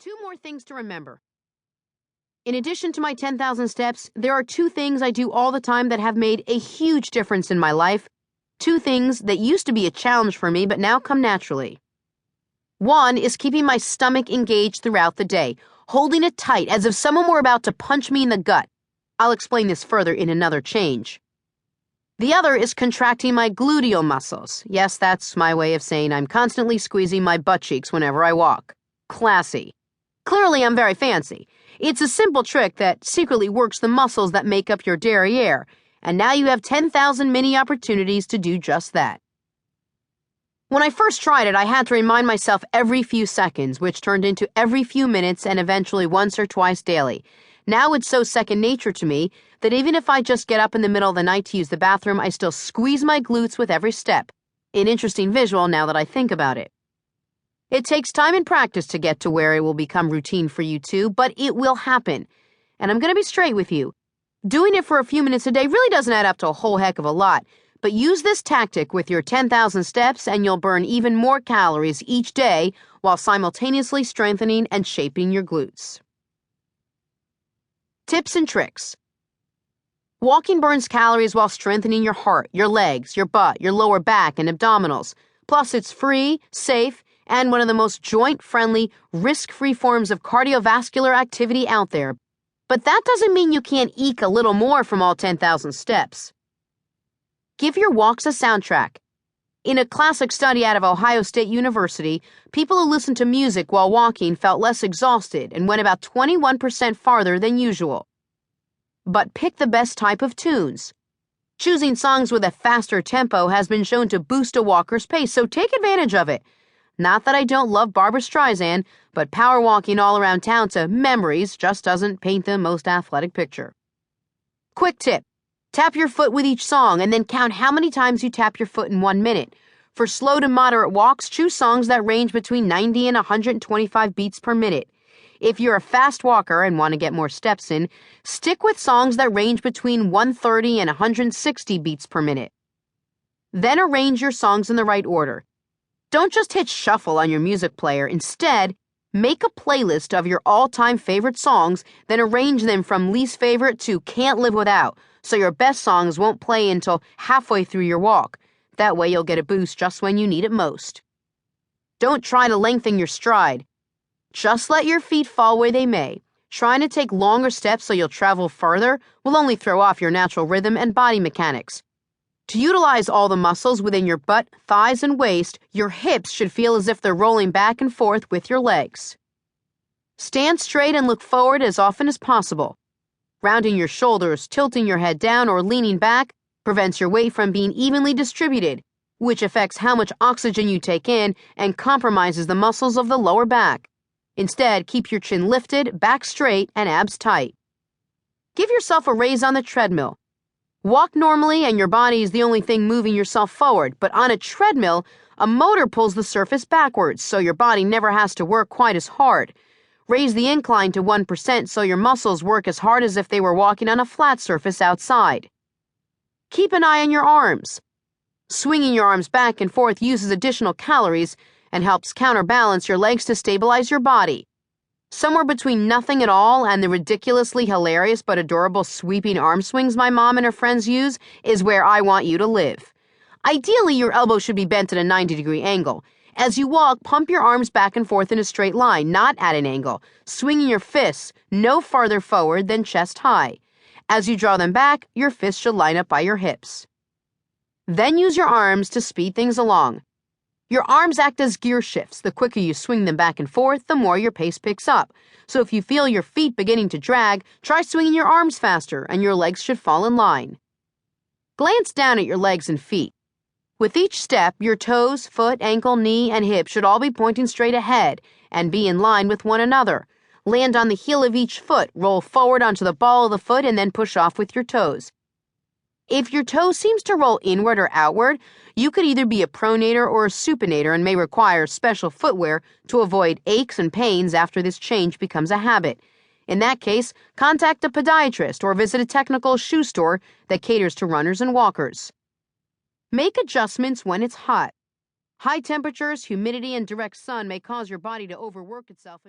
Two more things to remember. In addition to my 10,000 steps, there are two things I do all the time that have made a huge difference in my life. Two things that used to be a challenge for me but now come naturally. One is keeping my stomach engaged throughout the day, holding it tight as if someone were about to punch me in the gut. I'll explain this further in another change. The other is contracting my gluteal muscles. Yes, that's my way of saying I'm constantly squeezing my butt cheeks whenever I walk. Classy. Clearly, I'm very fancy. It's a simple trick that secretly works the muscles that make up your derriere, and now you have 10,000 mini opportunities to do just that. When I first tried it, I had to remind myself every few seconds, which turned into every few minutes and eventually once or twice daily. Now it's so second nature to me that even if I just get up in the middle of the night to use the bathroom, I still squeeze my glutes with every step. An interesting visual now that I think about it. It takes time and practice to get to where it will become routine for you too, but it will happen. And I'm going to be straight with you. Doing it for a few minutes a day really doesn't add up to a whole heck of a lot, but use this tactic with your 10,000 steps and you'll burn even more calories each day while simultaneously strengthening and shaping your glutes. Tips and tricks. Walking burns calories while strengthening your heart, your legs, your butt, your lower back, and abdominals. Plus, it's free, safe, and one of the most joint-friendly, risk-free forms of cardiovascular activity out there. But that doesn't mean you can't eke a little more from all 10,000 steps. Give your walks a soundtrack. In a classic study out of Ohio State University, people who listened to music while walking felt less exhausted and went about 21% farther than usual. But pick the best type of tunes. Choosing songs with a faster tempo has been shown to boost a walker's pace, so take advantage of it. Not that I don't love Barbra Streisand, but power walking all around town to Memories just doesn't paint the most athletic picture. Quick tip. Tap your foot with each song and then count how many times you tap your foot in 1 minute. For slow to moderate walks, choose songs that range between 90 and 125 beats per minute. If you're a fast walker and want to get more steps in, stick with songs that range between 130 and 160 beats per minute. Then arrange your songs in the right order. Don't just hit shuffle on your music player. Instead, make a playlist of your all-time favorite songs, then arrange them from least favorite to can't live without, so your best songs won't play until halfway through your walk. That way you'll get a boost just when you need it most. Don't try to lengthen your stride. Just let your feet fall where they may. Trying to take longer steps so you'll travel further will only throw off your natural rhythm and body mechanics. To utilize all the muscles within your butt, thighs, and waist, your hips should feel as if they're rolling back and forth with your legs. Stand straight and look forward as often as possible. Rounding your shoulders, tilting your head down, or leaning back prevents your weight from being evenly distributed, which affects how much oxygen you take in and compromises the muscles of the lower back. Instead, keep your chin lifted, back straight, and abs tight. Give yourself a raise on the treadmill. Walk normally and your body is the only thing moving yourself forward, but on a treadmill, a motor pulls the surface backwards, so your body never has to work quite as hard. Raise the incline to 1% so your muscles work as hard as if they were walking on a flat surface outside. Keep an eye on your arms. Swinging your arms back and forth uses additional calories and helps counterbalance your legs to stabilize your body. Somewhere between nothing at all and the ridiculously hilarious but adorable sweeping arm swings my mom and her friends use is where I want you to live. Ideally, your elbow should be bent at a 90-degree angle. As you walk, pump your arms back and forth in a straight line, not at an angle, swinging your fists no farther forward than chest high. As you draw them back, your fists should line up by your hips. Then use your arms to speed things along. Your arms act as gear shifts. The quicker you swing them back and forth, the more your pace picks up. So if you feel your feet beginning to drag, try swinging your arms faster and your legs should fall in line. Glance down at your legs and feet. With each step, your toes, foot, ankle, knee, and hip should all be pointing straight ahead and be in line with one another. Land on the heel of each foot, roll forward onto the ball of the foot, and then push off with your toes. If your toe seems to roll inward or outward, you could either be a pronator or a supinator and may require special footwear to avoid aches and pains after this change becomes a habit. In that case, contact a podiatrist or visit a technical shoe store that caters to runners and walkers. Make adjustments when it's hot. High temperatures, humidity, and direct sun may cause your body to overwork itself.